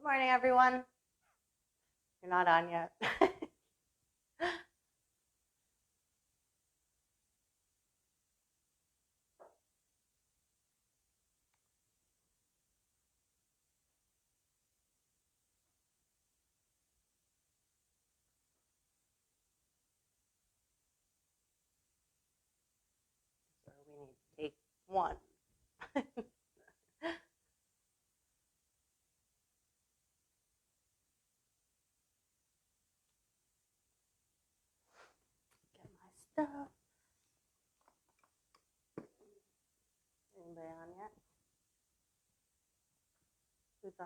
Good morning, everyone. You're not on yet. So we need to take one. Get my stuff. Anybody on yet? Who's on?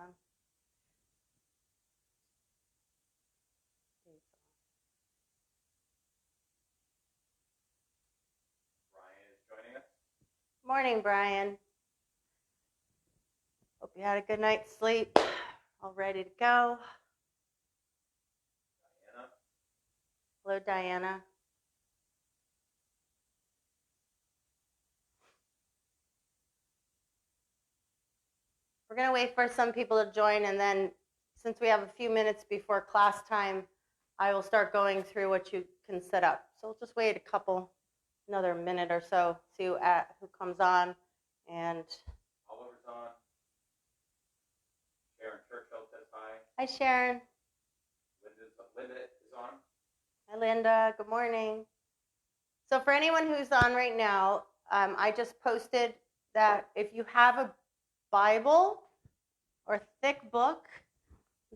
Brian is joining us. Morning, Brian. Hope you had a good night's sleep. All ready to go. Diana. Hello, Diana. We're going to wait for some people to join, and then since we have a few minutes before class time, I will start going through what you can set up. So we'll just wait another minute or so, see who comes on. And Oliver's on. Sharon Churchill says hi. Hi, Sharon. Linda is on. Hi, Linda. Good morning. So for anyone who's on right now, I just posted that if you have a Bible or thick book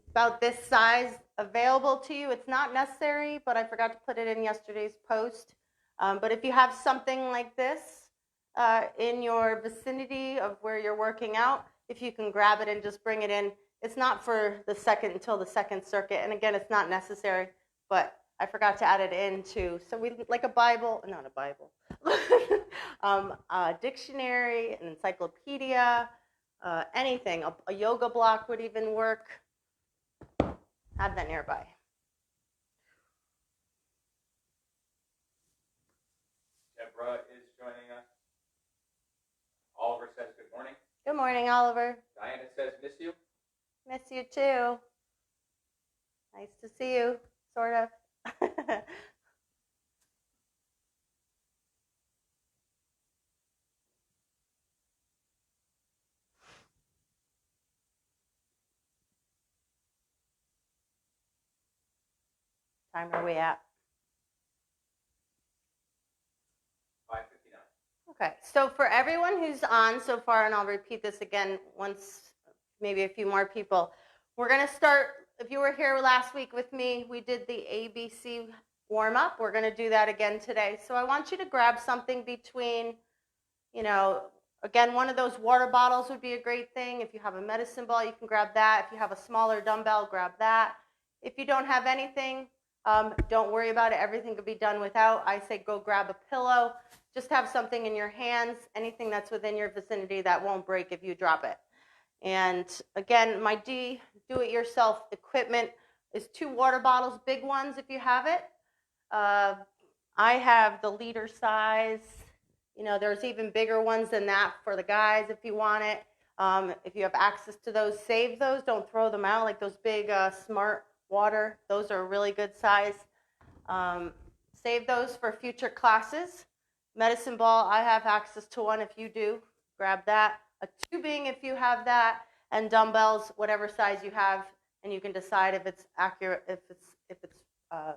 about this size available to you, it's not necessary, but I forgot to put it in yesterday's post. But if you have something like this in your vicinity of where you're working out, if you can grab it and just bring it in. It's not for until the second circuit, and again, it's not necessary, but I forgot to add it into. So we like a Bible, not a Bible, a dictionary, an encyclopedia, anything. A yoga block would even work. Have that nearby. Deborah is joining us. Oliver says good morning. Good morning, Oliver. Diana says miss you. Miss you too. Nice to see you, sort of. Time are we at? 5:59. Okay, so for everyone who's on so far, and I'll repeat this again once, maybe a few more people, we're going to start. If you were here last week with me, we did the ABC warm-up. We're going to do that again today. So I want you to grab something between, again, one of those water bottles would be a great thing. If you have a medicine ball, you can grab that. If you have a smaller dumbbell, grab that. If you don't have anything, don't worry about it. Everything could be done without. I say go grab a pillow. Just have something in your hands, anything that's within your vicinity that won't break if you drop it. And again, my do-it-yourself equipment is 2 water bottles, big ones if you have it. I have the liter size. There's even bigger ones than that for the guys if you want it. If you have access to those, save those. Don't throw them out like those big Smart Water. Those are a really good size. Save those for future classes. Medicine ball, I have access to one. If you do, grab that. A tubing if you have that, and dumbbells, whatever size you have, and you can decide if it's accurate, if it's a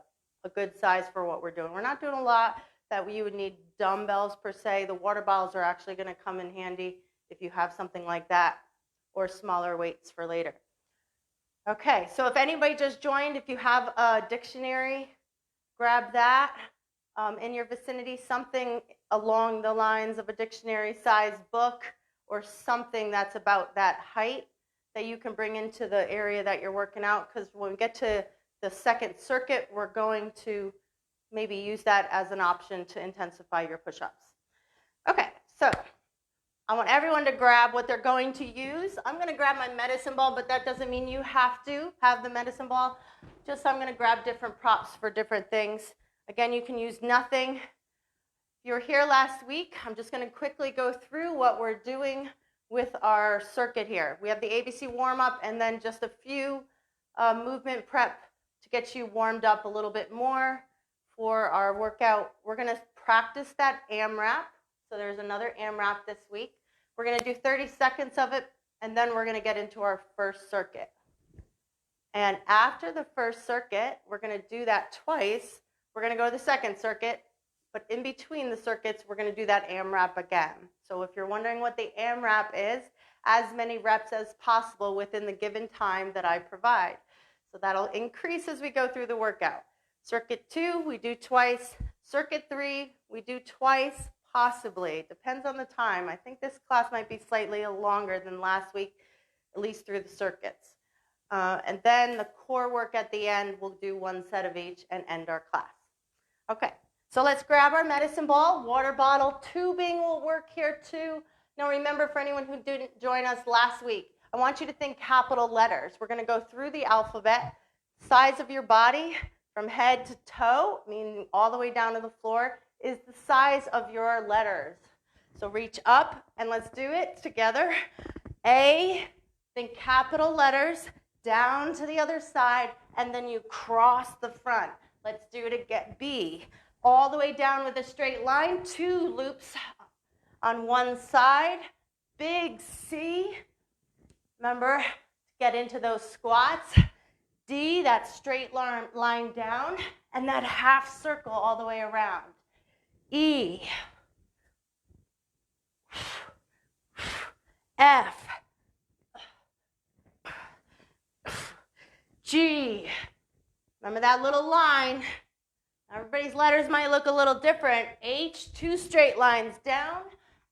good size for what we're doing. We're not doing a lot that you would need dumbbells per se. The water bottles are actually going to come in handy if you have something like that, or smaller weights for later. Okay, so if anybody just joined, if you have a dictionary, grab that in your vicinity, something along the lines of a dictionary-sized book or something that's about that height that you can bring into the area that you're working out, because when we get to the second circuit, we're going to maybe use that as an option to intensify your push-ups. Okay, so I want everyone to grab what they're going to use. I'm going to grab my medicine ball, but that doesn't mean you have to have the medicine ball. Just I'm going to grab different props for different things. Again, you can use nothing. If you were here last week, I'm just going to quickly go through what we're doing with our circuit here. We have the ABC warm-up and then just a few movement prep to get you warmed up a little bit more for our workout. We're going to practice that AMRAP. So there's another AMRAP this week. We're going to do 30 seconds of it, and then we're going to get into our first circuit. And after the first circuit, we're going to do that twice. We're going to go to the second circuit, but in between the circuits, we're going to do that AMRAP again. So if you're wondering what the AMRAP is, as many reps as possible within the given time that I provide. So that'll increase as we go through the workout. Circuit 2, we do twice. Circuit 3, we do twice, possibly. Depends on the time. I think this class might be slightly longer than last week, at least through the circuits. And then the core work at the end, we'll do one set of each and end our class. Okay, so let's grab our medicine ball. Water bottle tubing will work here too. Now remember, for anyone who didn't join us last week, I want you to think capital letters. We're going to go through the alphabet. Size of your body from head to toe, meaning all the way down to the floor, is the size of your letters. So reach up and let's do it together. A, think capital letters, down to the other side, and then you cross the front. Let's do it again. B, all the way down with a straight line, 2 loops on one side. Big C, remember, to get into those squats. D, that straight line down, and that half circle all the way around. E, F, G, remember that little line. Everybody's letters might look a little different. H, 2 straight lines down,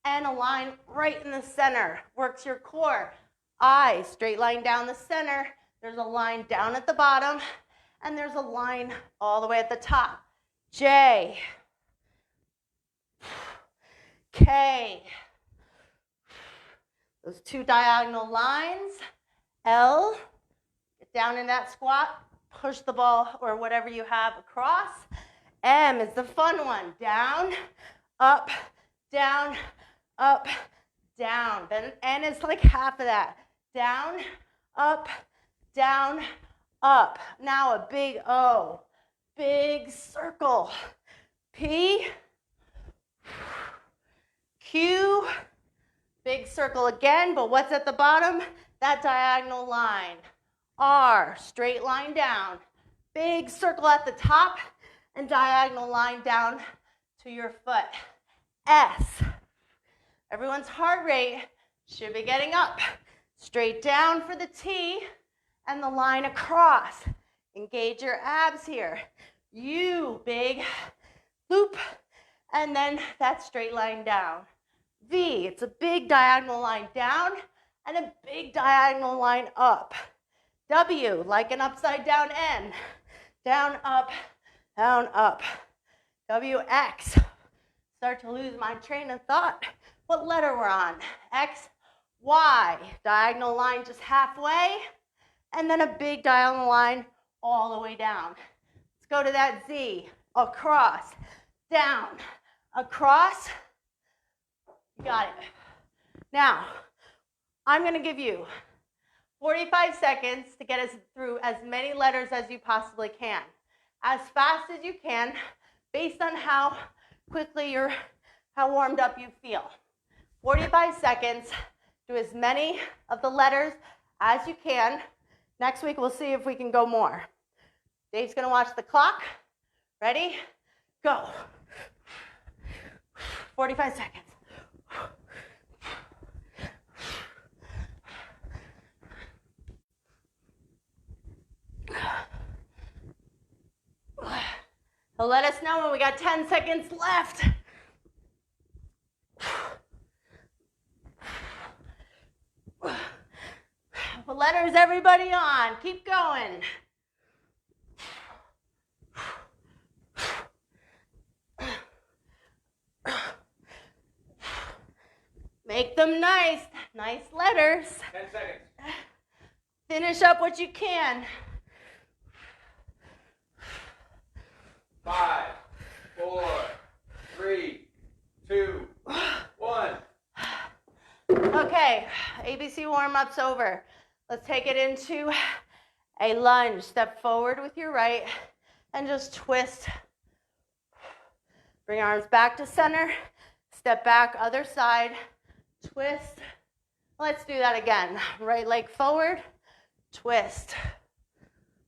and a line right in the center. Works your core. I, straight line down the center. There's a line down at the bottom, and there's a line all the way at the top. J, K, those 2 diagonal lines. L, get down in that squat, push the ball or whatever you have across. M is the fun one. Down, up, down, up, down. Then N is like half of that. Down, up, down, up. Now a big O, big circle. P, Q, big circle again, but what's at the bottom? That diagonal line. R, straight line down. Big circle at the top and diagonal line down to your foot. S, everyone's heart rate should be getting up. Straight down for the T and the line across. Engage your abs here. U, big loop, and then that straight line down. V, it's a big diagonal line down and a big diagonal line up. W, like an upside down N. Down, up, down, up. WX. Start to lose my train of thought. What letter we're on? X, Y. Diagonal line just halfway. And then a big diagonal line all the way down. Let's go to that Z. Across, down, across. You got it. Now, I'm going to give you 45 seconds to get us through as many letters as you possibly can. As fast as you can, based on how quickly how warmed up you feel. 45 seconds, do as many of the letters as you can. Next week, we'll see if we can go more. Dave's going to watch the clock. Ready? Go. 45 seconds. So let us know when we got 10 seconds left. What letter is everybody on? Keep going. Make them nice letters. 10 seconds. Finish up what you can. 5, 4, 3, 2, 1. Okay, ABC warm-up's over. Let's take it into a lunge. Step forward with your right and just twist. Bring your arms back to center. Step back, other side, twist. Let's do that again. Right leg forward, twist.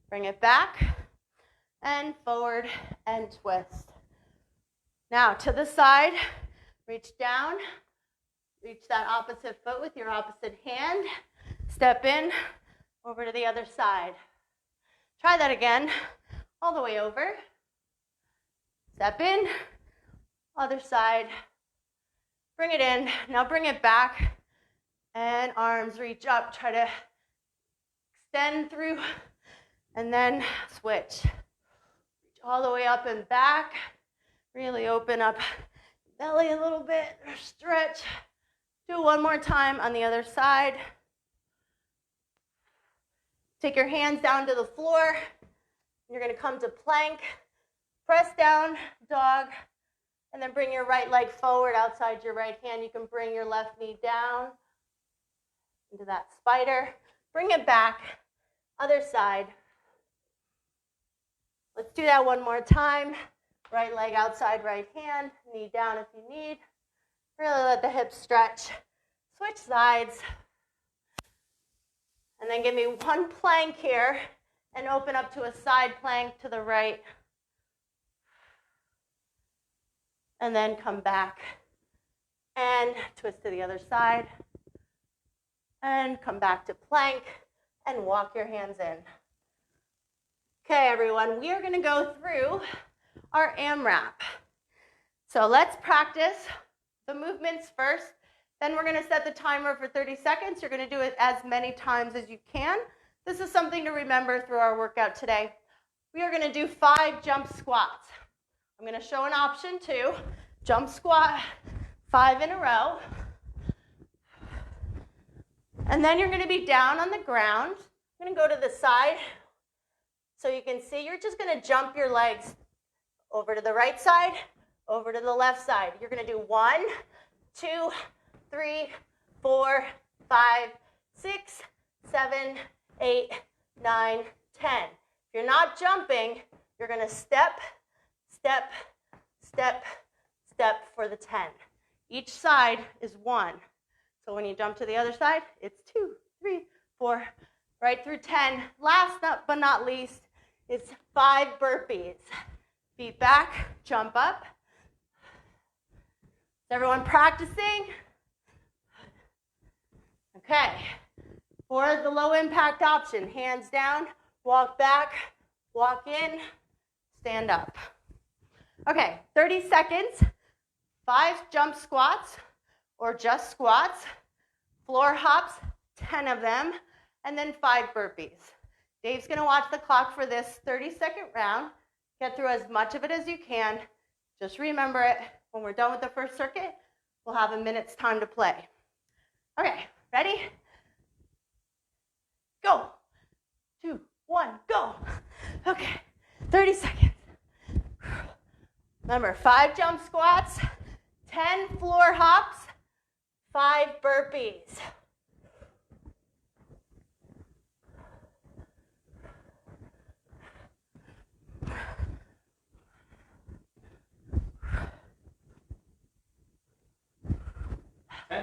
Bring it back and forward and twist. Now to the side, reach down, reach that opposite foot with your opposite hand. Step in, over to the other side. Try that again, all the way over. Step in, other side. Bring it in. Now bring it back. And arms reach up. Try to extend through. And then switch. Reach all the way up and back. Really open up belly a little bit. Stretch. Do one more time on the other side. Take your hands down to the floor. You're going to come to plank. Press down, dog. And then bring your right leg forward outside your right hand. You can bring your left knee down into that spider. Bring it back, other side. Let's do that one more time. Right leg outside right hand, knee down if you need. Really let the hips stretch. Switch sides. And then give me one plank here and open up to a side plank to the right. And then come back and twist to the other side. And come back to plank and walk your hands in. Okay, everyone, we are going to go through our AMRAP. So let's practice the movements first. Then we're going to set the timer for 30 seconds. You're going to do it as many times as you can. This is something to remember through our workout today. We are going to do 5 jump squats. I'm going to show an option too. Jump squat, 5 in a row. And then you're going to be down on the ground. I'm going to go to the side so you can see. You're just going to jump your legs over to the right side, over to the left side. You're going to do 1, 2, 3, 4, 5, 6, 7, 8, 9, 10. If you're not jumping, you're going to step, step, step, step for the 10. Each side is 1. So when you jump to the other side, it's 2, 3, 4, right through 10. Last but not least, it's 5 burpees. Feet back, jump up. Is everyone practicing? Okay. For the low impact option, hands down, walk back, walk in, stand up. Okay, 30 seconds, 5 jump squats or just squats, floor hops, 10 of them, and then 5 burpees. Dave's going to watch the clock for this 30-second round. Get through as much of it as you can. Just remember it. When we're done with the first circuit, we'll have a minute's time to play. Okay, ready? Go. 2, 1, go. Okay, 30 seconds. Remember, 5 jump squats, 10 floor hops, 5 burpees.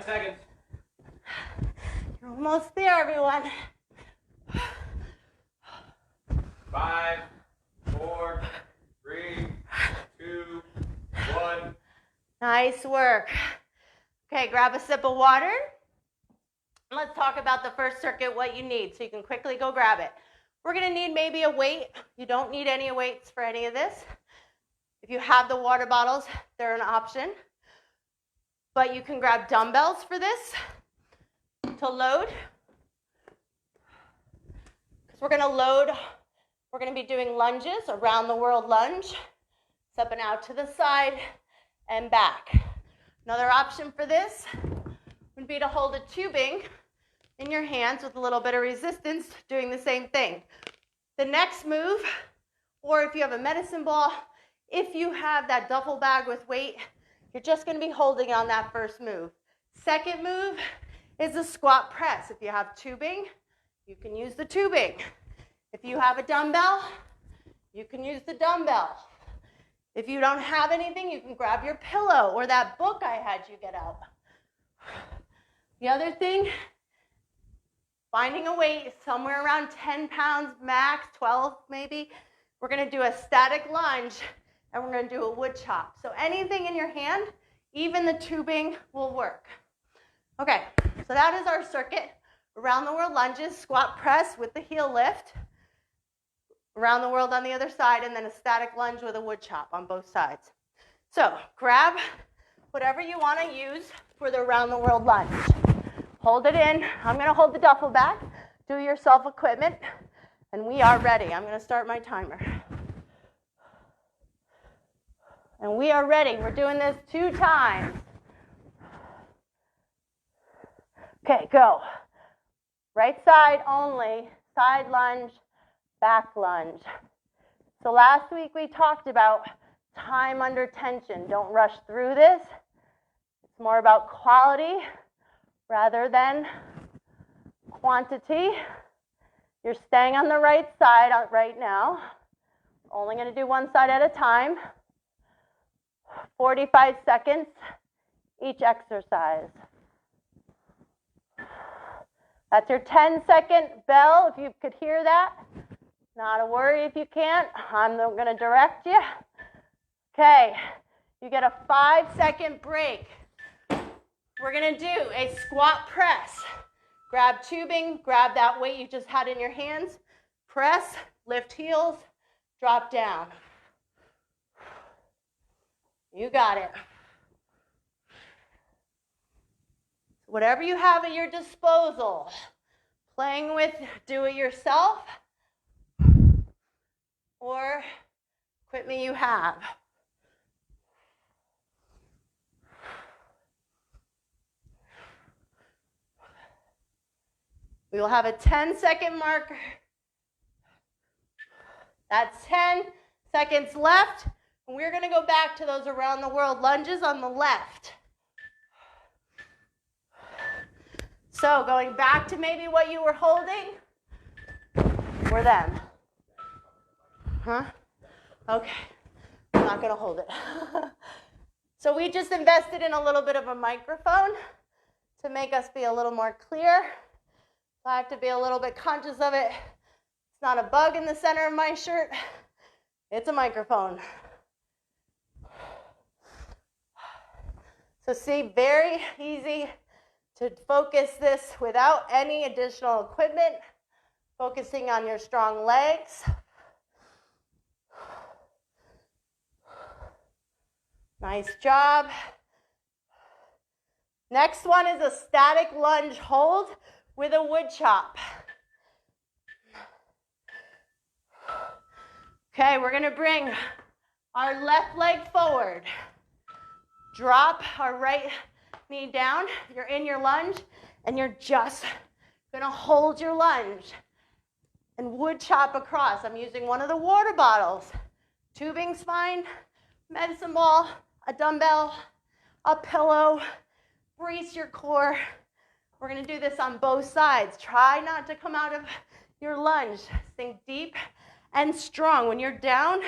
Seconds. You're almost there, everyone. 5, 4, 3, 2, 1. Nice work. Okay, grab a sip of water. And let's talk about the first circuit, what you need, so you can quickly go grab it. We're going to need maybe a weight. You don't need any weights for any of this. If you have the water bottles, they're an option. But you can grab dumbbells for this to load. Because we're going to load, we're going to be doing lunges, around the world lunge, up and out to the side and back. Another option for this would be to hold a tubing in your hands with a little bit of resistance, doing the same thing. The next move, or if you have a medicine ball, if you have that duffel bag with weight, you're just going to be holding on that first move. Second move is a squat press. If you have tubing, you can use the tubing. If you have a dumbbell, you can use the dumbbell. If you don't have anything, you can grab your pillow or that book I had you get out. The other thing, finding a weight somewhere around 10 pounds max, 12 maybe. We're going to do a static lunge and we're going to do a wood chop. So anything in your hand, even the tubing will work. Okay, so that is our circuit. Around the world lunges, squat press with the heel lift. Around the world on the other side, and then a static lunge with a wood chop on both sides. So grab whatever you want to use for the around the world lunge. Hold it in. I'm going to hold the duffel bag. Do your self equipment. And we are ready. I'm going to start my timer. And we are ready. We're doing this 2 times. Okay, go. Right side only. Side lunge. Back lunge. So last week we talked about time under tension. Don't rush through this. It's more about quality rather than quantity. You're staying on the right side right now. Only going to do one side at a time. 45 seconds each exercise. That's your 10-second bell, if you could hear that. Not a worry if you can't. I'm going to direct you. Okay, you get a 5-second break. We're going to do a squat press. Grab tubing, grab that weight you just had in your hands. Press, lift heels, drop down. You got it. Whatever you have at your disposal, playing with, do it yourself, or equipment you have. We will have a 10-second marker. That's 10 seconds left. And we're going to go back to those around the world lunges on the left. So going back to maybe what you were holding, or them. Huh? Okay. I'm not going to hold it. So we just invested in a little bit of a microphone to make us be a little more clear. So I have to be a little bit conscious of it. It's not a bug in the center of my shirt. It's a microphone. So see, very easy to focus this without any additional equipment. Focusing on your strong legs. Nice job. Next one is a static lunge hold with a wood chop. Okay, we're going to bring our left leg forward. Drop our right knee down. You're in your lunge, and you're just going to hold your lunge and wood chop across. I'm using one of the water bottles. Tubing's fine, medicine ball, a dumbbell, a pillow. Brace your core. We're going to do this on both sides. Try not to come out of your lunge. Sink deep and strong. When you're down,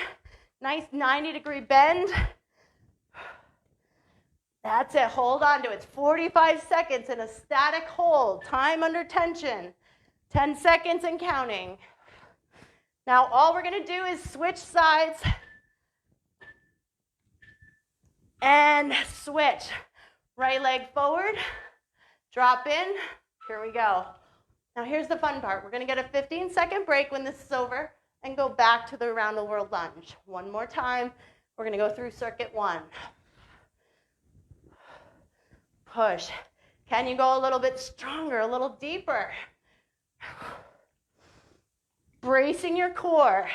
nice 90-degree bend. That's it. Hold on to it. It's 45 seconds in a static hold. Time under tension. 10 seconds and counting. Now all we're going to do is switch sides and switch. Right leg forward. Drop in. Here we go. Now here's the fun part. We're going to get a 15-second break when this is over and go back to the around the world lunge. One more time. We're going to go through circuit 1. Push. Can you go a little bit stronger, a little deeper? Bracing your core.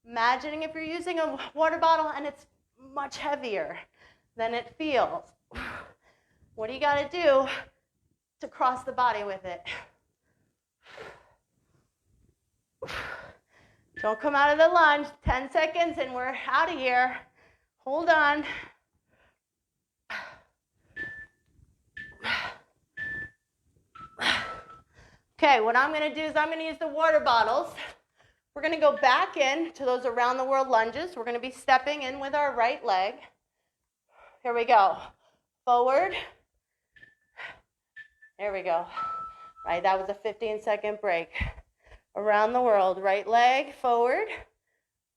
Imagining if you're using a water bottle and it's much heavier than it feels. What do you got to do to cross the body with it? Don't come out of the lunge. 10 seconds and we're out of here. Hold on. Okay, what I'm going to do is I'm going to use the water bottles. We're going to go back in to those around the world lunges. We're going to be stepping in with our right leg. Here we go. Forward. There we go. Right, that was a 15-second break. Around the world, right leg forward,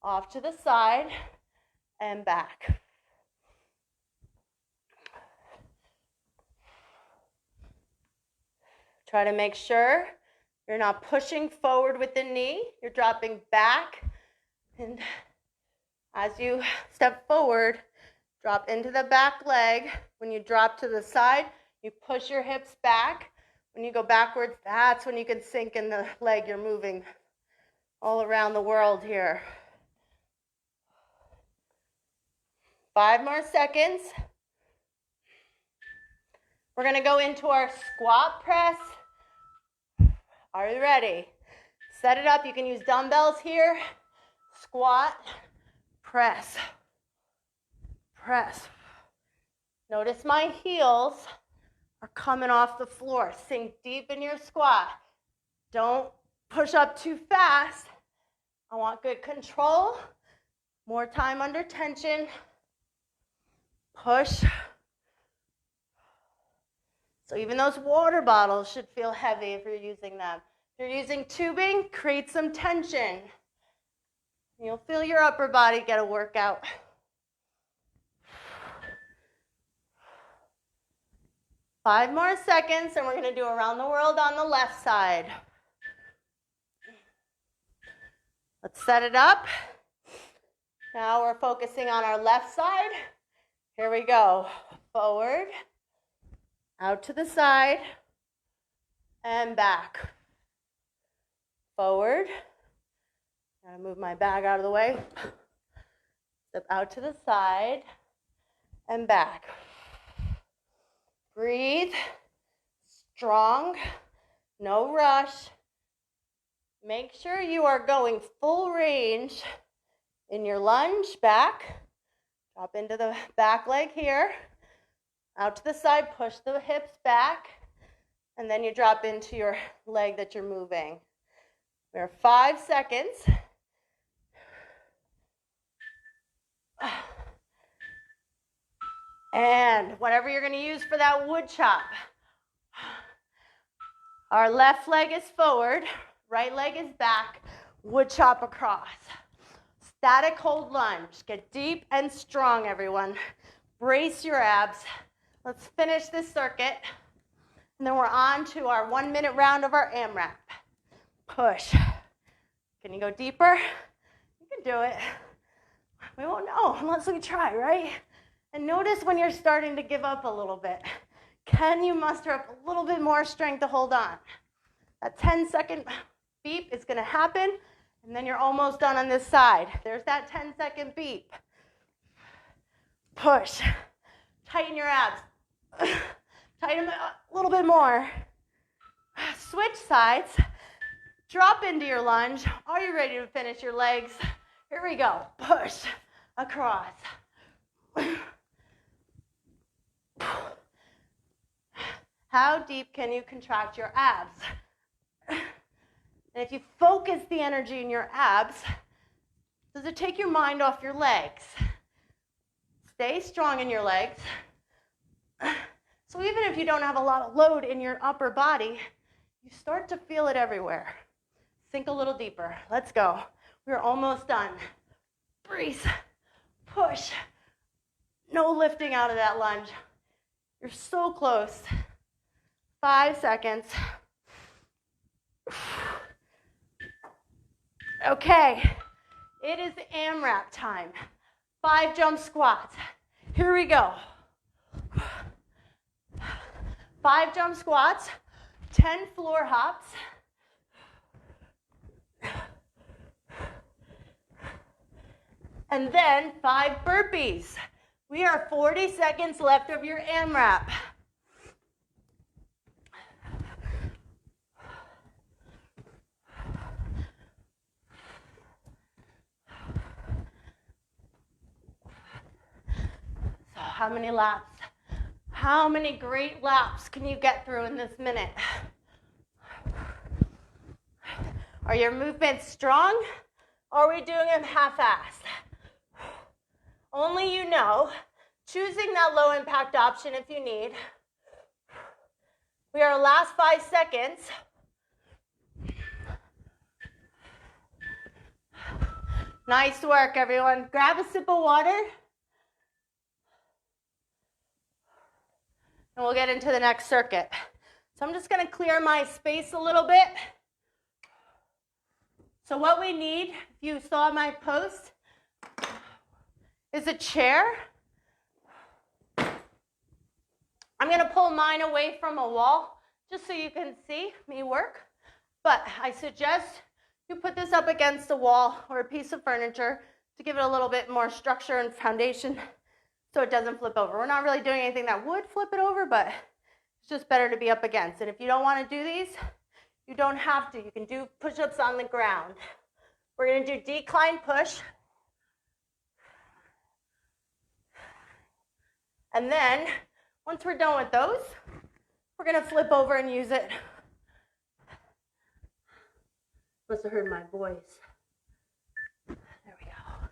off to the side, and back. Try to make sure you're not pushing forward with the knee. You're dropping back. And as you step forward, drop into the back leg. When you drop to the side, you push your hips back. When you go backwards, that's when you can sink in the leg. You're moving all around the world here. 5 more seconds. We're going to go into our squat press. Are you ready? Set it up. You can use dumbbells here. Squat, press, press. Notice my heels are coming off the floor. Sink deep in your squat. Don't push up too fast. I want good control. More time under tension. Push. So even those water bottles should feel heavy if you're using them. If you're using tubing, create some tension. You'll feel your upper body get a workout. Five more seconds, and we're going to do around the world on the left side. Let's set it up. Now we're focusing on our left side. Here we go. Forward, out to the side, and back. Forward. Gotta move my bag out of the way. Step out to the side, and back. Breathe. Strong. No rush. Make sure you are going full range in your lunge, back. Drop into the back leg here. Out to the side, push the hips back. And then you drop into your leg that you're moving. We are 5 seconds. And whatever you're going to use for that wood chop. Our left leg is forward. Right leg is back. Wood chop across. Static hold lunge. Get deep and strong, everyone. Brace your abs. Let's finish this circuit. And then we're on to our 1-minute round of our AMRAP. Push. Can you go deeper? You can do it. We won't know unless we try, right? And notice when you're starting to give up a little bit. Can you muster up a little bit more strength to hold on? That 10-second beep is going to happen, and then you're almost done on this side. There's that 10-second beep. Push. Tighten your abs. Tighten them a little bit more. Switch sides. Drop into your lunge. Are you ready to finish your legs? Here we go. Push across. How deep can you contract your abs? And if you focus the energy in your abs, does it take your mind off your legs? Stay strong in your legs. So even if you don't have a lot of load in your upper body, you start to feel it everywhere. Sink a little deeper. Let's go. We're almost done. Brace. Push. No lifting out of that lunge. You're so close. 5 seconds. Okay, it is AMRAP time. 5 jump squats. Here we go. 5 jump squats, 10 floor hops. And then 5 burpees. We are 40 seconds left of your AMRAP. So how many laps? How many great laps can you get through in this minute? Are your movements strong? Or are we doing them half-assed? Only you know. Choosing that low impact option if you need. We are last 5 seconds. Nice work, everyone. Grab a sip of water. And we'll get into the next circuit. So I'm just going to clear my space a little bit. So what we need, if you saw my post, is a chair. I'm going to pull mine away from a wall just so you can see me work. But I suggest you put this up against a wall or a piece of furniture to give it a little bit more structure and foundation so it doesn't flip over. We're not really doing anything that would flip it over, but it's just better to be up against. And if you don't want to do these, you don't have to. You can do push-ups on the ground. We're going to do decline push. And then, once we're done with those, we're going to flip over and use it. Must have heard my voice. There we go.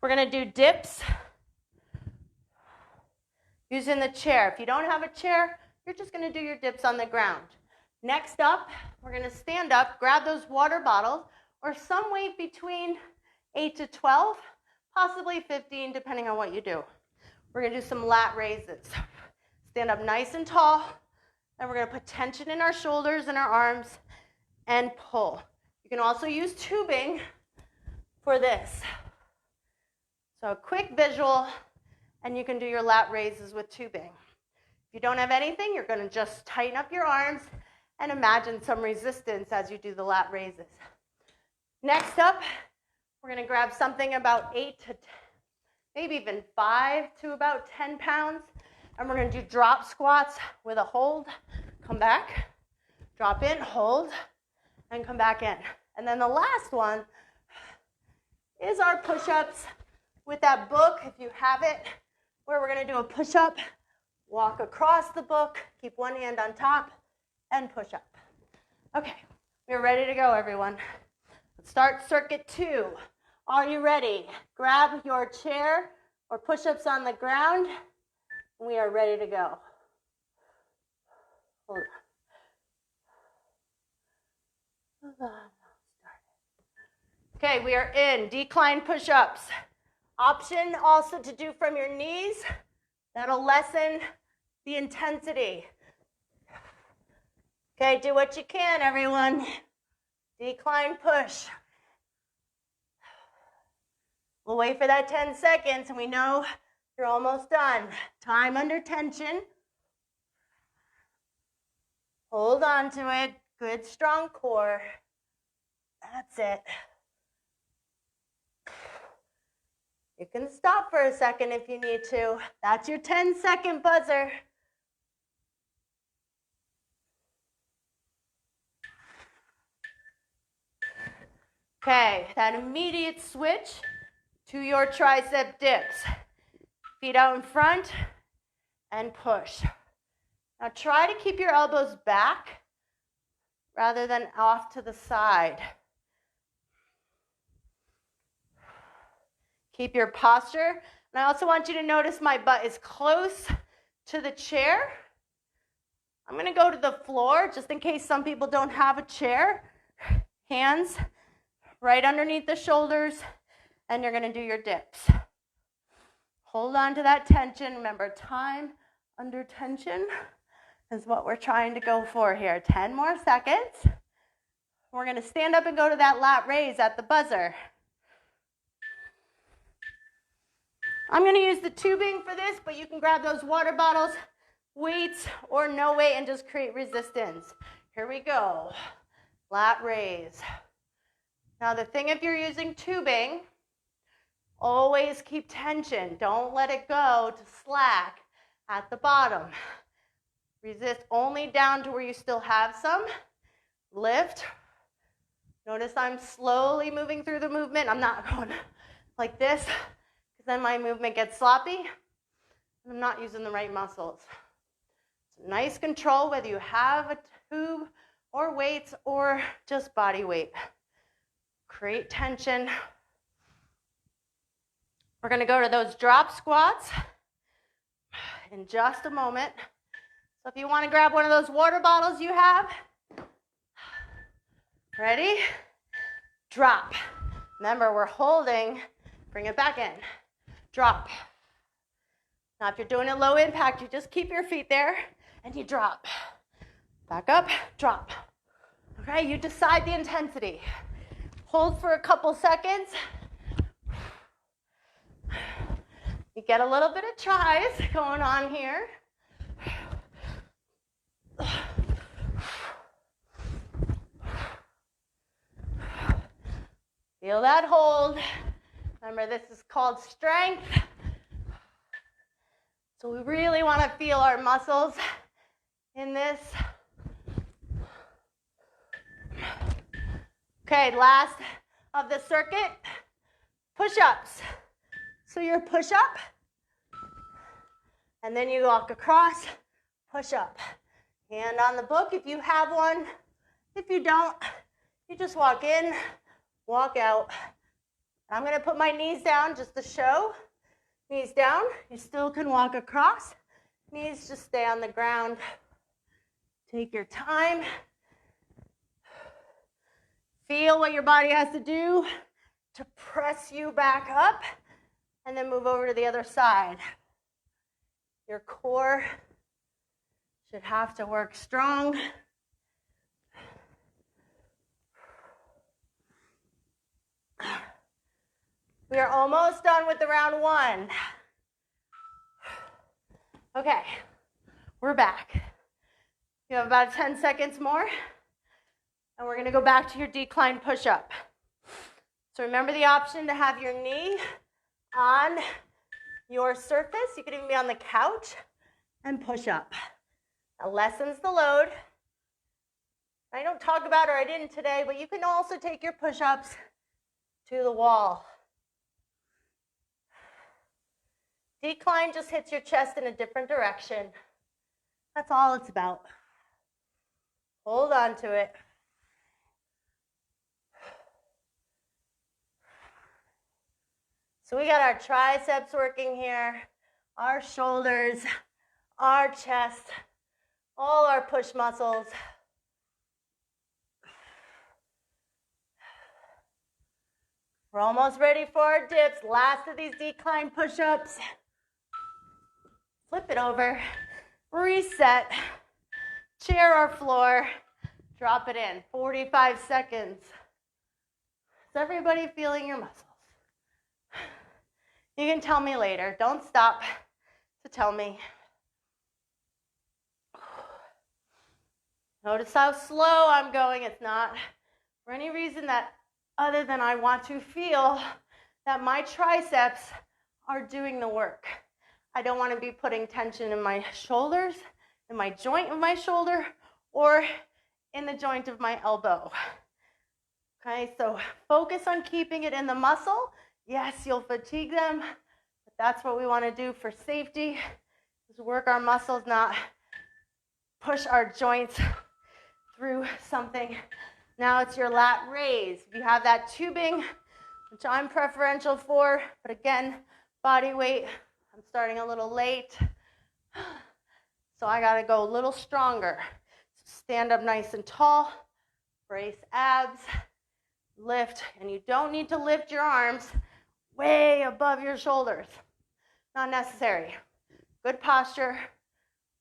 We're going to do dips using the chair. If you don't have a chair, you're just going to do your dips on the ground. Next up, we're going to stand up, grab those water bottles, or some weight between 8 to 12, possibly 15, depending on what you do. We're going to do some lat raises. Stand up nice and tall, and we're going to put tension in our shoulders and our arms and pull. You can also use tubing for this. So a quick visual, and you can do your lat raises with tubing. If you don't have anything, you're going to just tighten up your arms and imagine some resistance as you do the lat raises. Next up, we're going to grab something about 8 to 10, maybe even 5 to about 10 pounds, and we're going to do drop squats with a hold, come back, drop in, hold, and come back in. And then the last one is our push-ups with that book, if you have it, where we're going to do a push-up, walk across the book, keep one hand on top, and push up. Okay, we're ready to go, everyone. Let's start circuit 2. Are you ready? Grab your chair or push-ups on the ground. We are ready to go. Hold on. Okay, we are in decline push-ups. Option also to do from your knees. That'll lessen the intensity. Okay, do what you can, everyone. Decline push. We'll wait for that 10 seconds, and we know you're almost done. Time under tension. Hold on to it. Good, strong core. That's it. You can stop for a second if you need to. That's your 10-second buzzer. Okay, that immediate switch to your tricep dips. Feet out in front and push. Now try to keep your elbows back rather than off to the side. Keep your posture. And I also want you to notice my butt is close to the chair. I'm going to go to the floor just in case some people don't have a chair. Hands right underneath the shoulders, and you're going to do your dips. Hold on to that tension. Remember, time under tension is what we're trying to go for here. 10 more seconds. We're going to stand up and go to that lat raise at the buzzer. I'm going to use the tubing for this, but you can grab those water bottles, weights, or no weight, and just create resistance. Here we go. Lat raise. Now the thing, if you're using tubing, always keep tension. Don't let it go to slack at the bottom. Resist only down to where you still have some. Lift. Notice I'm slowly moving through the movement. I'm not going like this, because then my movement gets sloppy, and I'm not using the right muscles. So nice control, whether you have a tube or weights or just body weight. Create tension. We're going to go to those drop squats in just a moment. So if you want to grab one of those water bottles you have, ready? Drop. Remember, we're holding. Bring it back in. Drop. Now, if you're doing a low impact, you just keep your feet there and you drop. Back up, drop. Okay, you decide the intensity. Hold for a couple seconds. You get a little bit of tries going on here. Feel that hold. Remember, this is called strength. So we really want to feel our muscles in this. Okay, last of the circuit, push-ups. So your push-up, and then you walk across, push-up. Hand on the book if you have one. If you don't, you just walk in, walk out. I'm going to put my knees down just to show. Knees down. You still can walk across. Knees just stay on the ground. Take your time. Feel what your body has to do to press you back up, and then move over to the other side. Your core should have to work strong. We are almost done with the round one. Okay, we're back. You have about 10 seconds more, and we're gonna go back to your decline push-up. So remember the option to have your knee on your surface. You could even be on the couch and push up. That lessens the load. I don't talk about, or I didn't today, but you can also take your push-ups to the wall. Decline just hits your chest in a different direction. That's all it's about. Hold on to it. So we got our triceps working here, our shoulders, our chest, all our push muscles. We're almost ready for our dips. Last of these decline push-ups. Flip it over, reset, chair or floor, drop it in. 45 seconds. Is everybody feeling your muscles? You can tell me later. Don't stop to tell me. Notice how slow I'm going. It's not for any reason that other than I want to feel that my triceps are doing the work. I don't want to be putting tension in my shoulders, in my joint of my shoulder, or in the joint of my elbow. Okay, so focus on keeping it in the muscle. Yes, you'll fatigue them, but that's what we want to do for safety, is work our muscles, not push our joints through something. Now it's your lat raise. If you have that tubing, which I'm preferential for, but again, body weight, I'm starting a little late, so I gotta go a little stronger. Stand up nice and tall, brace abs, lift, and you don't need to lift your arms way above your shoulders. Not necessary. Good posture,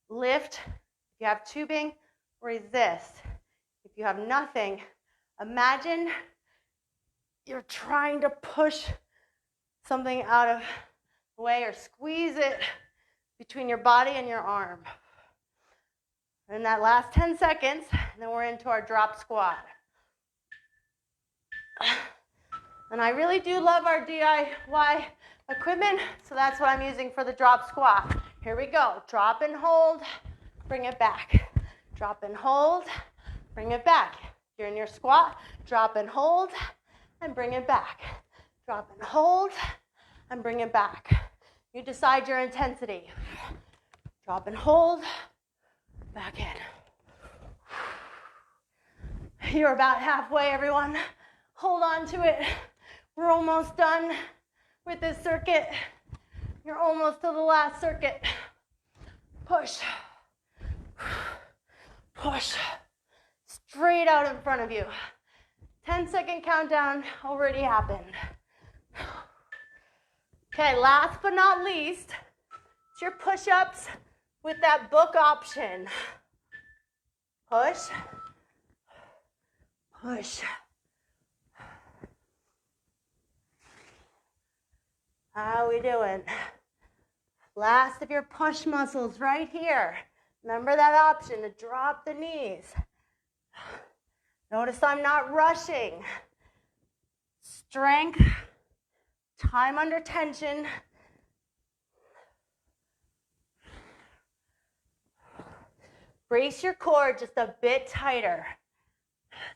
lift. If you have tubing, resist. If you have nothing, imagine you're trying to push something out of the way or squeeze it between your body and your arm. And that last 10 seconds, and then we're into our drop squat. And I really do love our DIY equipment, so that's what I'm using for the drop squat. Here we go. Drop and hold, bring it back. Drop and hold, bring it back. You're in your squat, drop and hold, and bring it back. Drop and hold, and bring it back. You decide your intensity. Drop and hold, back in. You're about halfway, everyone. Hold on to it. We're almost done with this circuit. You're almost to the last circuit. Push. Push. Straight out in front of you. 10-second countdown already happened. Okay, last but not least, it's your push-ups with that book option. Push. Push. How are we doing? Last of your push muscles right here. Remember that option to drop the knees. Notice I'm not rushing. Strength, time under tension. Brace your core just a bit tighter.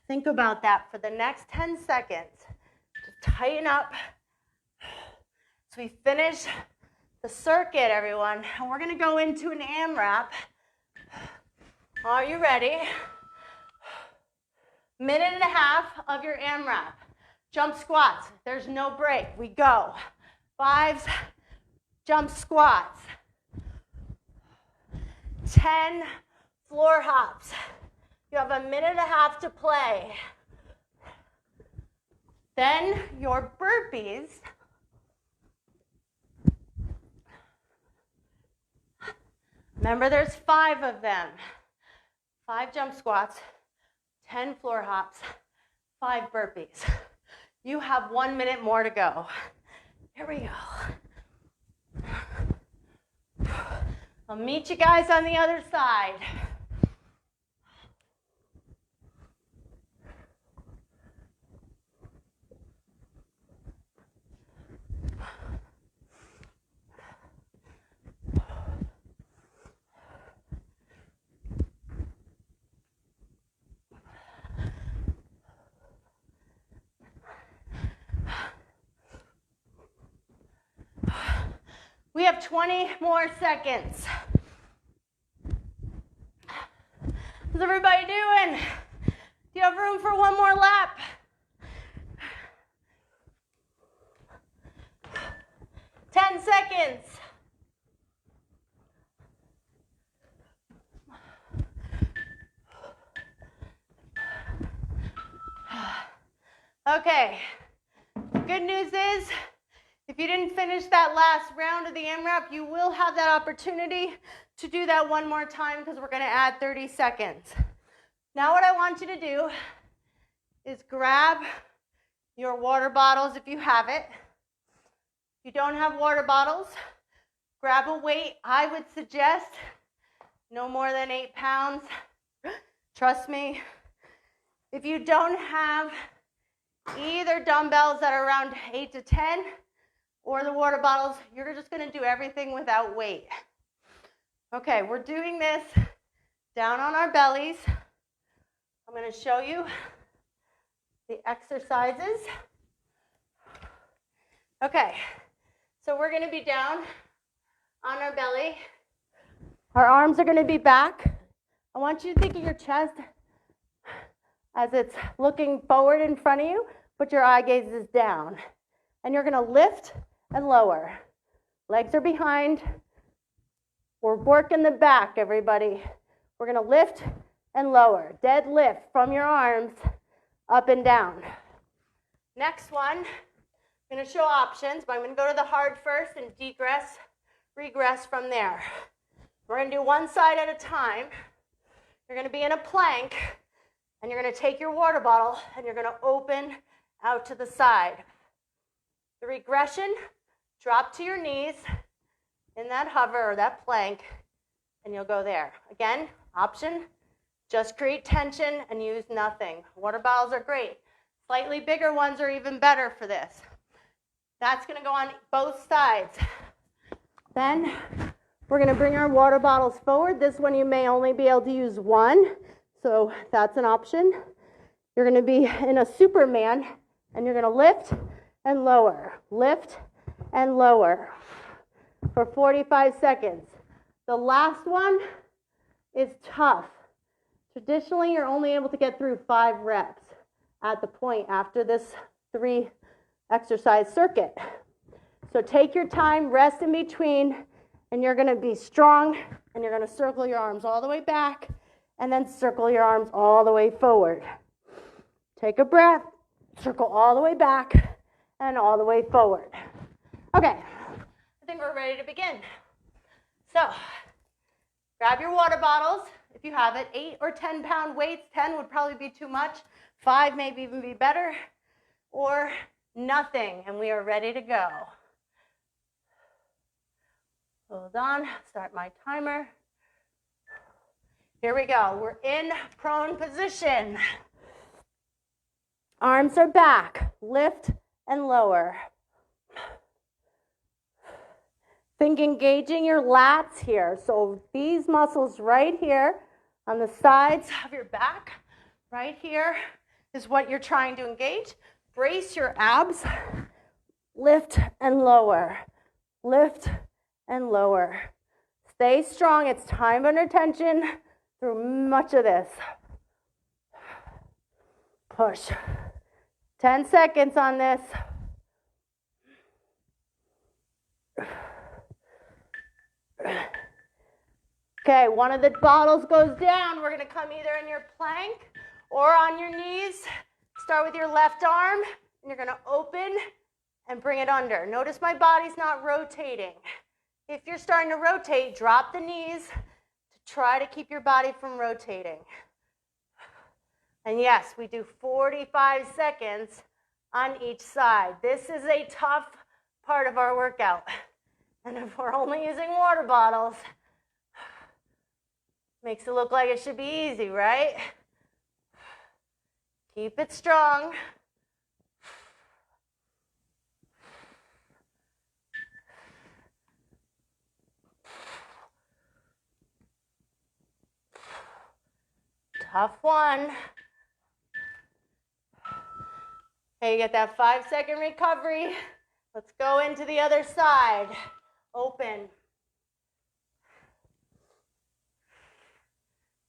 Think about that for the next 10 seconds. Just tighten up. So we finish the circuit, everyone, and we're going to go into an AMRAP. Are you ready? Minute and a half of your AMRAP. Jump squats. There's no break. We go. 5 jump squats. 10 floor hops. You have a minute and a half to play. Then your burpees. Remember, there's 5 of them. 5 jump squats, 10 floor hops, 5 burpees. You have 1 minute more to go. Here we go. I'll meet you guys on the other side. We have 20 more seconds. How's everybody doing? Do you have room for one more lap? Ten seconds. Okay, good news is, if you didn't finish that last round of the AMRAP, you will have that opportunity to do that one more time because we're going to add 30 seconds. Now what I want you to do is grab your water bottles if you have it. If you don't have water bottles, grab a weight. I would suggest no more than 8 pounds. Trust me. If you don't have either dumbbells that are around 8 to 10 or the water bottles, you're just going to do everything without weight. Okay, we're doing this down on our bellies. I'm going to show you the exercises. Okay, so we're going to be down on our belly. Our arms are going to be back. I want you to think of your chest as it's looking forward in front of you, but your eye gaze is down. And you're going to lift and lower. Legs are behind. We're working the back, everybody. We're going to lift and lower. Deadlift from your arms up and down. Next one, I'm going to show options, but I'm going to go to the hard first and regress from there. We're going to do one side at a time. You're going to be in a plank, and you're going to take your water bottle, and you're going to open out to the side. The regression, drop to your knees in that hover or that plank, and you'll go there. Again, option, just create tension and use nothing. Water bottles are great. Slightly bigger ones are even better for this. That's going to go on both sides. Then we're going to bring our water bottles forward. This one you may only be able to use one, so that's an option. You're going to be in a Superman, and you're going to lift and lower, lift and lower for 45 seconds. The last one is tough. Traditionally, you're only able to get through 5 reps. at the point after this 3 exercise circuit. So take your time, rest in between, and you're going to be strong, and you're going to circle your arms all the way back, and then circle your arms all the way forward. Take a breath, circle all the way back, and all the way forward. Okay, I think we're ready to begin. So, grab your water bottles, if you have it. 8 or 10 pound weights. 10 would probably be too much. 5 maybe even be better. Or nothing, and we are ready to go. Hold on, start my timer. Here we go. We're in prone position. Arms are back. Lift and lower. Think engaging your lats here. So these muscles right here on the sides of your back, right here, is what you're trying to engage. Brace your abs. Lift and lower. Lift and lower. Stay strong. It's time under tension through much of this. Push. 10 seconds on this. Okay, one of the bottles goes down. We're going to come either in your plank or on your knees. Start with your left arm, and you're going to open and bring it under. Notice my body's not rotating. If you're starting to rotate, drop the knees to try to keep your body from rotating. And yes, we do 45 seconds on each side. This is a tough part of our workout. And if we're only using water bottles, makes it look like it should be easy, right? Keep it strong. Tough one. Okay, you get that 5-second recovery. Let's go into the other side. Open.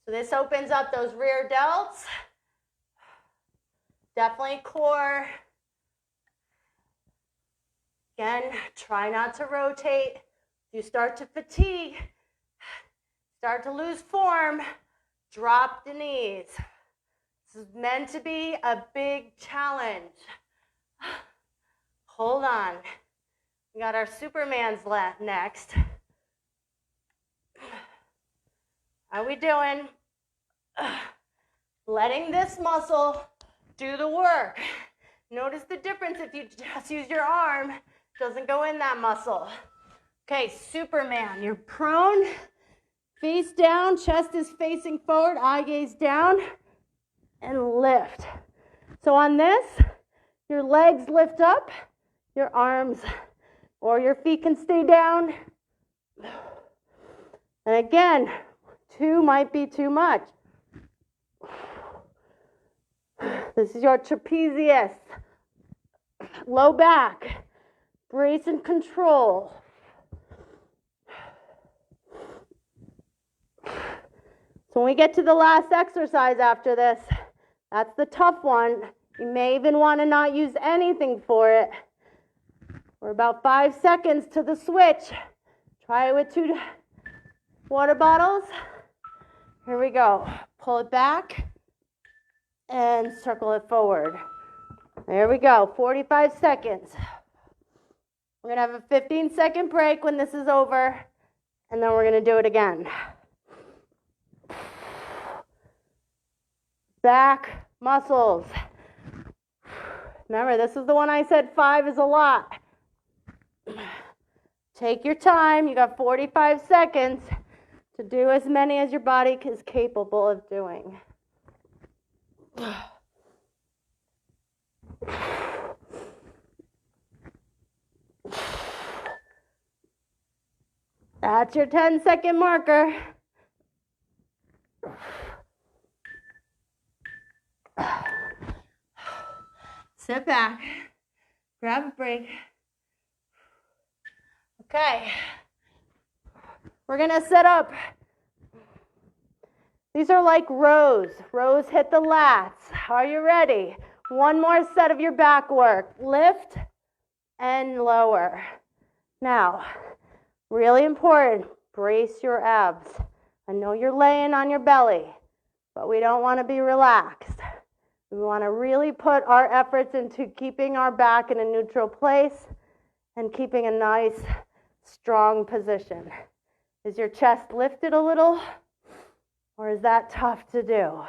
So this opens up those rear delts. Definitely core. Again, try not to rotate. If you start to fatigue, start to lose form, drop the knees. This is meant to be a big challenge. Hold on. We got our Superman's next. How are we doing? Letting this muscle do the work. Notice the difference if you just use your arm. It doesn't go in that muscle. Okay, Superman. You're prone, face down, chest is facing forward, eye gaze down, and lift. So on this, your legs lift up, your arms or your feet can stay down. And again, 2 might be too much. This is your trapezius. Low back. Brace and control. So when we get to the last exercise after this, that's the tough one. You may even want to not use anything for it. We're about 5 seconds to the switch. Try it with 2 water bottles. Here we go. Pull it back and circle it forward. There we go. 45 seconds. We're going to have a 15-second break when this is over, and then we're going to do it again. Back muscles. Remember, this is the one I said 5 is a lot. Take your time. You got 45 seconds to do as many as your body is capable of doing. That's your 10-second marker. Sit back. Grab a break. Okay. We're going to set up. These are like rows. Rows hit the lats. Are you ready? One more set of your back work. Lift and lower. Now, really important, brace your abs. I know you're laying on your belly, but we don't want to be relaxed. We want to really put our efforts into keeping our back in a neutral place and keeping a nice, strong position. Is your chest lifted a little, or is that tough to do?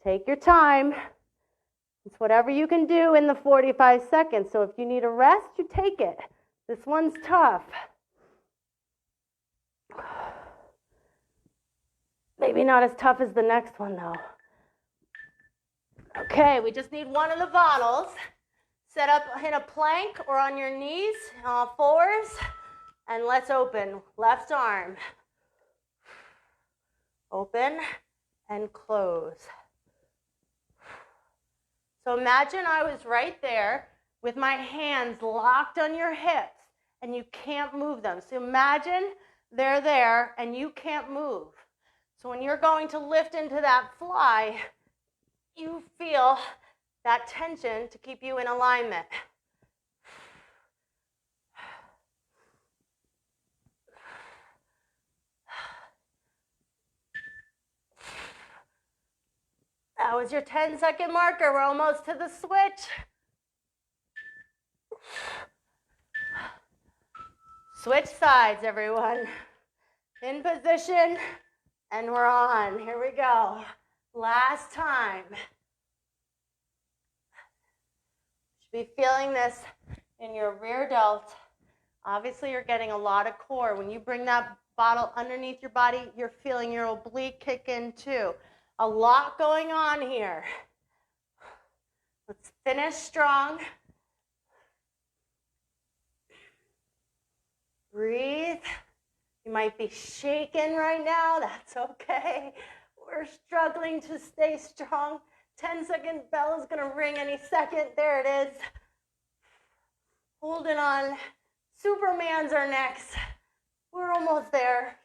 Take your time. It's whatever you can do in the 45 seconds. So if you need a rest, you take it. This one's tough. Maybe not as tough as the next one, though. Okay, we just need one of the bottles. Set up in a plank or on your knees, all fours, and let's open. Left arm. Open and close. So imagine I was right there with my hands locked on your hips and you can't move them. So imagine they're there and you can't move. So when you're going to lift into that fly, you feel that tension to keep you in alignment. That was your 10-second marker. We're almost to the switch. Switch sides, everyone. In position, and we're on. Here we go. Last time. Should be feeling this in your rear delt. Obviously, you're getting a lot of core. When you bring that bottle underneath your body, you're feeling your oblique kick in too. A lot going on here. Let's finish strong. Breathe. You might be shaking right now. That's okay. We're struggling to stay strong. 10-second bell is going to ring any second. There it is. Holding on. Supermans are next. We're almost there.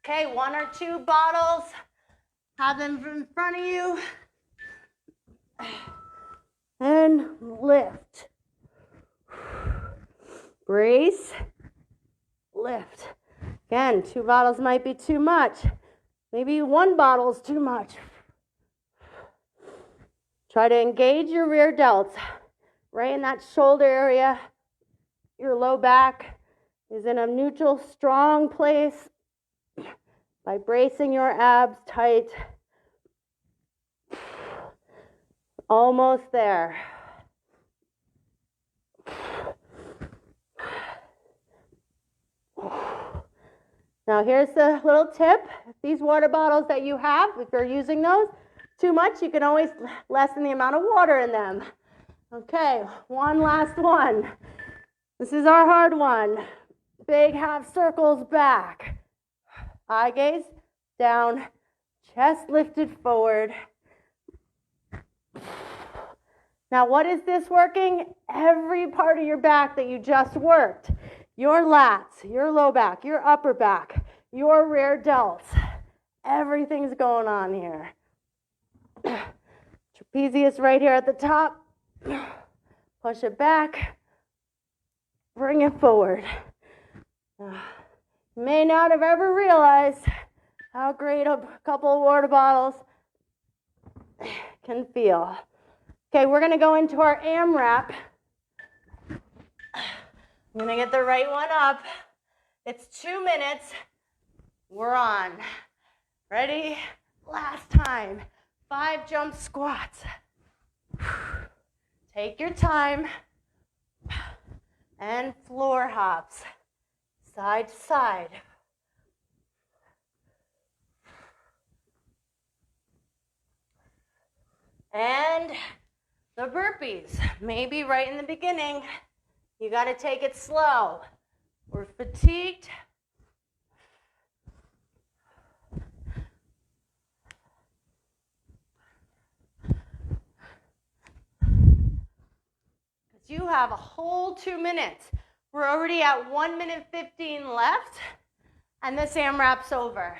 Okay, one or two bottles. Have them in front of you. And lift. Brace. Lift. Again, 2 bottles might be too much. Maybe 1 bottle is too much. Try to engage your rear delts. Right in that shoulder area. Your low back is in a neutral, strong place. By bracing your abs tight. Almost there. Now here's the little tip. These water bottles that you have, if you're using those too much, you can always lessen the amount of water in them. Okay, one last one. This is our hard one. Big half circles back. Eye gaze down, chest lifted forward. Now what is this working? Every part of your back that you just worked. Your lats, your low back, your upper back, your rear delts. Everything's going on here. Trapezius right here at the top. Push it back. Bring it forward. You may not have ever realized how great a couple of water bottles can feel. Okay, we're going to go into our AMRAP. I'm going to get the right one up. It's 2 minutes. We're on. Ready? Last time. 5 jump squats. Take your time. And floor hops. Side to side. And the burpees. Maybe right in the beginning, you got to take it slow. We're fatigued. You have a whole 2 minutes. We're already at 1 minute 15 left, and this AMRAP's over.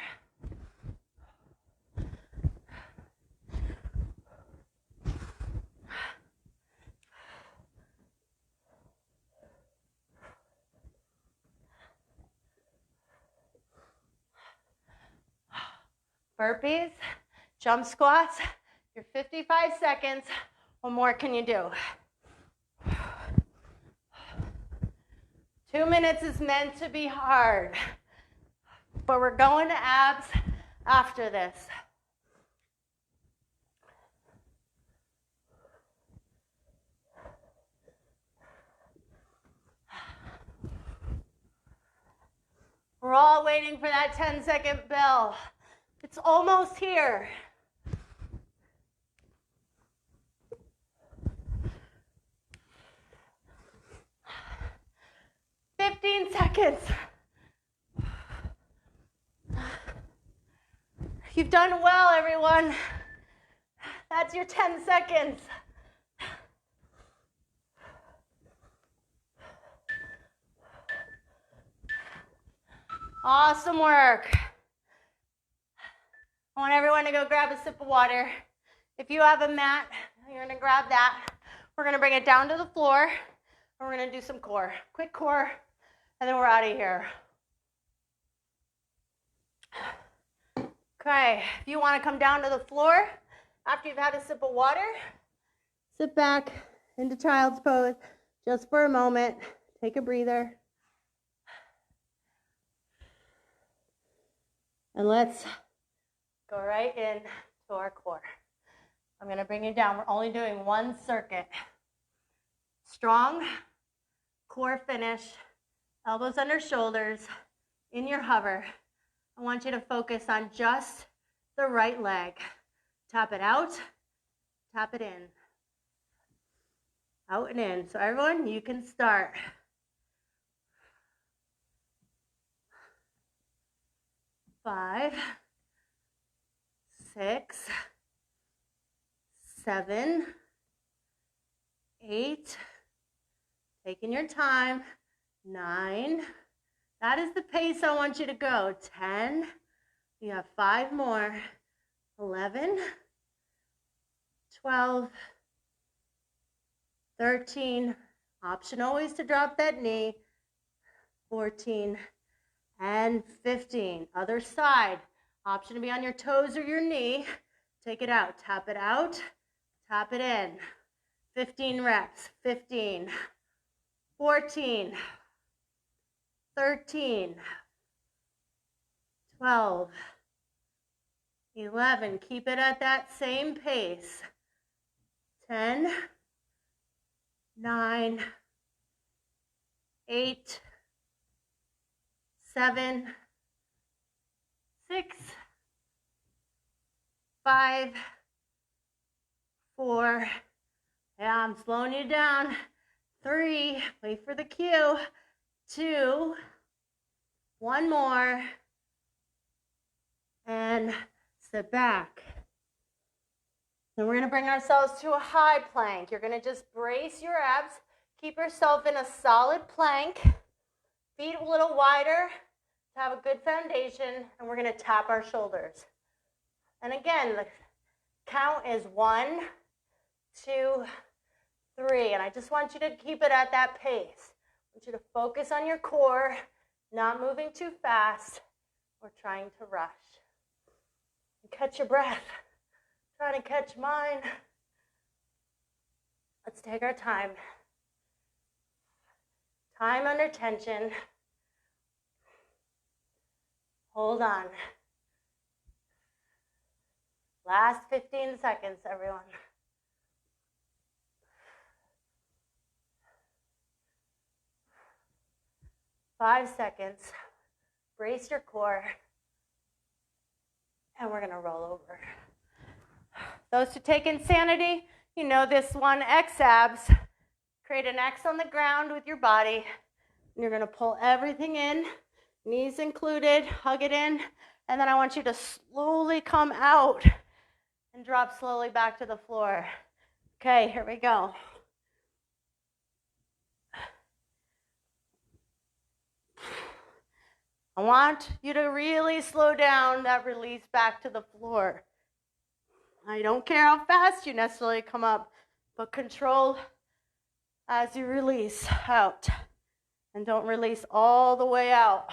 Burpees, jump squats, your 55 seconds. What more can you do? 2 minutes is meant to be hard, but we're going to abs after this. We're all waiting for that 10-second bell. It's almost here. "15 seconds. You've done well, everyone. That's your 10 seconds. Awesome work. I want everyone to go grab a sip of water. If you have a mat, you're going to grab that. We're going to bring it down to the floor, and we're going to do some core. Quick core, and then we're out of here. Okay, if you want to come down to the floor after you've had a sip of water, sit back into child's pose just for a moment. Take a breather. And let's go right in to our core. I'm going to bring you down. We're only doing one circuit. Strong core finish, elbows under shoulders, in your hover. I want you to focus on just the right leg. Tap it out, tap it in. Out and in. So everyone, you can start. 5, 6, 7, 8, taking your time, 9, that is the pace I want you to go, 10, you have 5 more, 11, 12, 13, option always to drop that knee, 14, and 15. Other side, option to be on your toes or your knee. Take it out, tap it in. 15 reps, 15, 14, 13, 12, 11. Keep it at that same pace. 10, 9, 8, 7, 6, 5, 4, yeah, I'm slowing you down, 3, wait for the cue, 2, 1 more, and sit back. Then we're going to bring ourselves to a high plank. You're going to just brace your abs, keep yourself in a solid plank, feet a little wider, to have a good foundation, and we're going to tap our shoulders. And again, the count is 1, 2, 3, and I just want you to keep it at that pace. I want you to focus on your core, not moving too fast or trying to rush. And catch your breath. Trying to catch mine. Let's take our time. Time under tension. Hold on. Last 15 seconds, everyone. Five seconds. Brace your core. And we're going to roll over. Those who take Insanity, you know this one, X abs. Create an X on the ground with your body. And you're going to pull everything in, knees included, hug it in. And then I want you to slowly come out and drop slowly back to the floor. Okay, here we go. I want you to really slow down that release back to the floor. I don't care how fast you necessarily come up, but control as you release out. And don't release all the way out.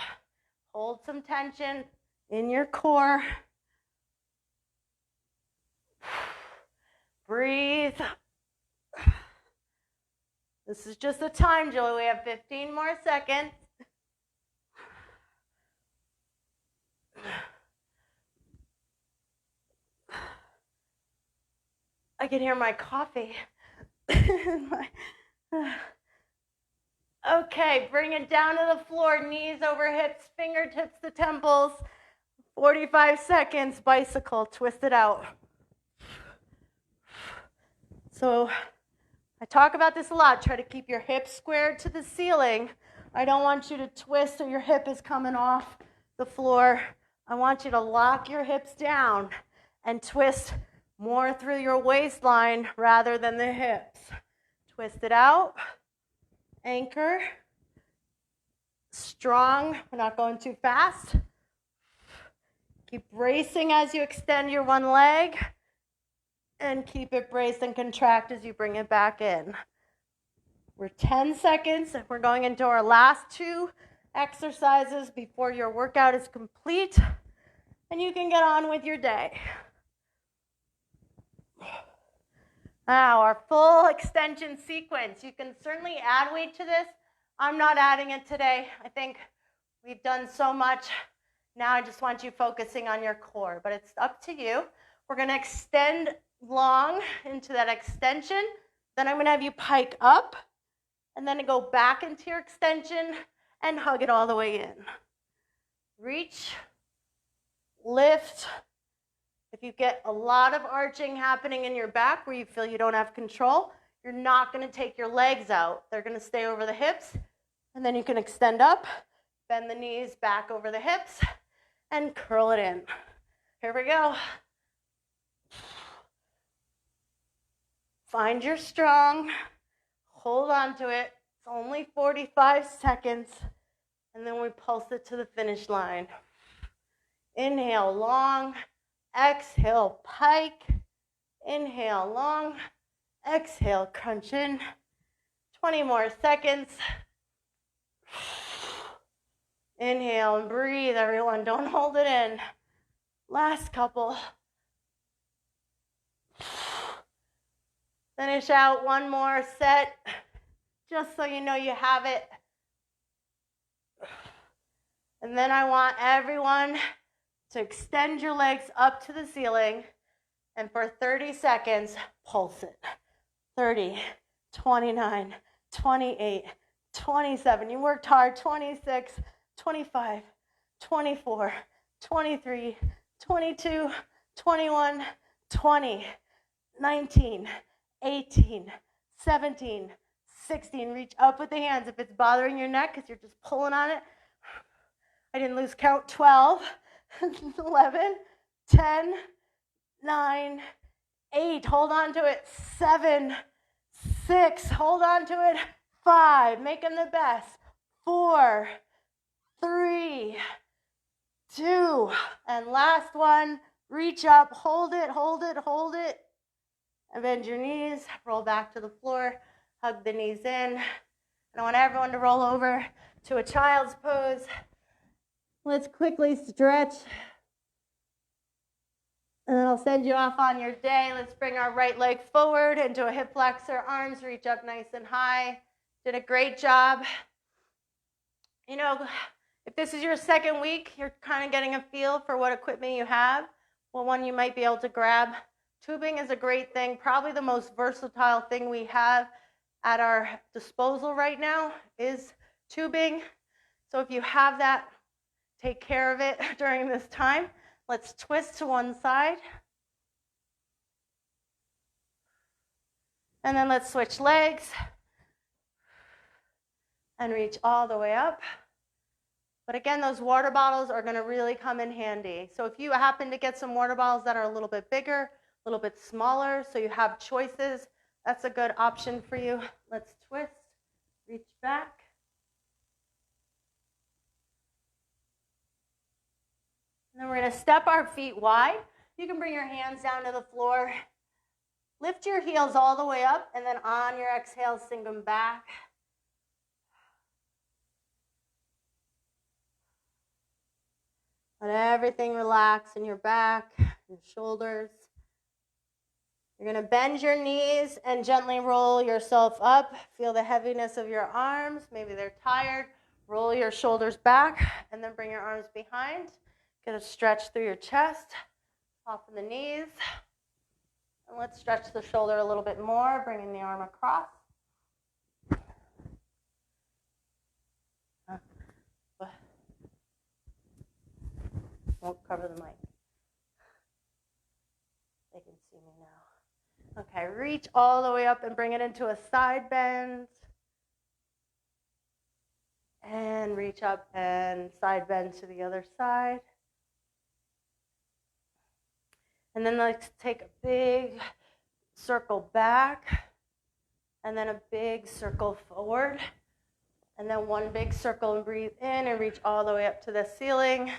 Hold some tension in your core. breathe. This is just a time, Julie. We have 15 more seconds. I can hear my coffee. Okay, bring it down to the floor, knees over hips, fingertips to temples. 45 seconds, bicycle, twist it out. So I talk about this a lot. Try to keep your hips squared to the ceiling. I don't want you to twist so your hip is coming off the floor. I want you to lock your hips down and twist more through your waistline rather than the hips. Twist it out. Anchor. Strong. We're not going too fast. Keep bracing as you extend your one leg. And keep it braced and contract as you bring it back in. We're 10 seconds. We're going into our last 2 exercises before your workout is complete. And you can get on with your day. Now, our full extension sequence. You can certainly add weight to this. I'm not adding it today. I think we've done so much. Now I just want you focusing on your core, but it's up to you. We're going to extend long into that extension. Then I'm going to have you pike up, and then go back into your extension and hug it all the way in. Reach, lift. If you get a lot of arching happening in your back where you feel you don't have control, you're not going to take your legs out. They're going to stay over the hips, and then you can extend up, bend the knees back over the hips, and curl it in. Here we go. Find your strong. Hold on to it. It's only 45 seconds, and then we pulse it to the finish line. Inhale, long. Exhale, pike. Inhale, long. Exhale, crunch in. 20 more seconds. Inhale and breathe, everyone. Don't hold it in. Last couple. Finish out one more set, just so you know you have it. And then I want everyone to extend your legs up to the ceiling, and for 30 seconds, pulse it. 30, 29, 28, 27. You worked hard. 26, 25, 24, 23, 22, 21, 20, 19, 18, 17, 16. Reach up with the hands if it's bothering your neck because you're just pulling on it. I didn't lose count. 12, 11, 10, 9, 8. Hold on to it. 7, 6. Hold on to it. 5. Make them the best. 4, 3, 2. And last one. Reach up. Hold it, hold it, hold it. And bend your knees. Roll back to the floor. Hug the knees in. And I want everyone to roll over to a child's pose. Let's quickly stretch. And then I'll send you off on your day. Let's bring our right leg forward into a hip flexor. Arms reach up nice and high. Did a great job. You know, if this is your second week, you're kind of getting a feel for what equipment you have. Well, one you might be able to grab. Tubing is a great thing, probably the most versatile thing we have at our disposal right now is tubing. So if you have that, take care of it during this time. Let's twist to one side. And then let's switch legs and reach all the way up. But again, those water bottles are going to really come in handy. So if you happen to get some water bottles that are a little bit bigger, a little bit smaller, so you have choices, that's a good option for you. Let's twist, reach back. And then we're going to step our feet wide. You can bring your hands down to the floor. Lift your heels all the way up, and then on your exhale, sink them back. Let everything relax in your back, your shoulders, You're going to bend your knees and gently roll yourself up. Feel the heaviness of your arms. Maybe they're tired. Roll your shoulders back and then bring your arms behind. Get a stretch through your chest. Soften the knees. And let's stretch the shoulder a little bit more, bringing the arm across. Won't cover the mic. They can see me now. Okay, reach all the way up and bring it into a side bend. And reach up and side bend to the other side. And then let's take a big circle back. And then a big circle forward. And then one big circle and breathe in and reach all the way up to the ceiling.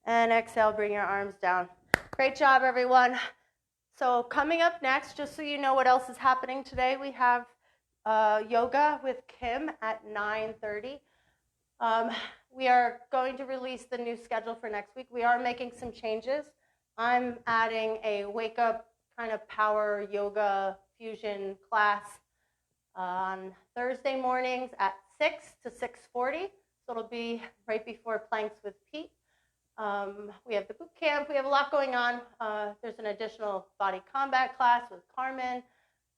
And exhale, bring your arms down. Great job, everyone. So coming up next, just so you know what else is happening today, we have yoga with Kim at 9:30. We are going to release the new schedule for next week. We are making some changes. I'm adding a wake-up kind of power yoga fusion class on Thursday mornings at 6 to 6:40. So it'll be right before Planks with Pete. We have the boot camp. We have a lot going on. There's an additional body combat class with Carmen.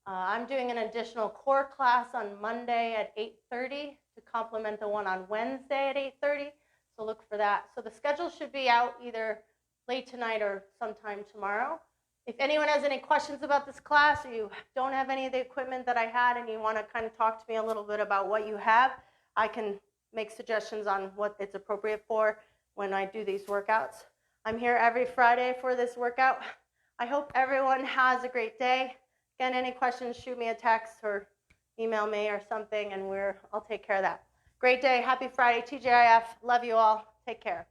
I'm doing an additional core class on Monday at 8:30 to complement the one on Wednesday at 8:30. So look for that. So the schedule should be out either late tonight or sometime tomorrow. If anyone has any questions about this class, or you don't have any of the equipment that I had and you want to kind of talk to me a little bit about what you have, I can make suggestions on what it's appropriate for when I do these workouts. I'm here every Friday for this workout. I hope everyone has a great day. Again, any questions, shoot me a text or email me or something, and I'll take care of that. Great day. Happy Friday, TGIF. Love you all. Take care.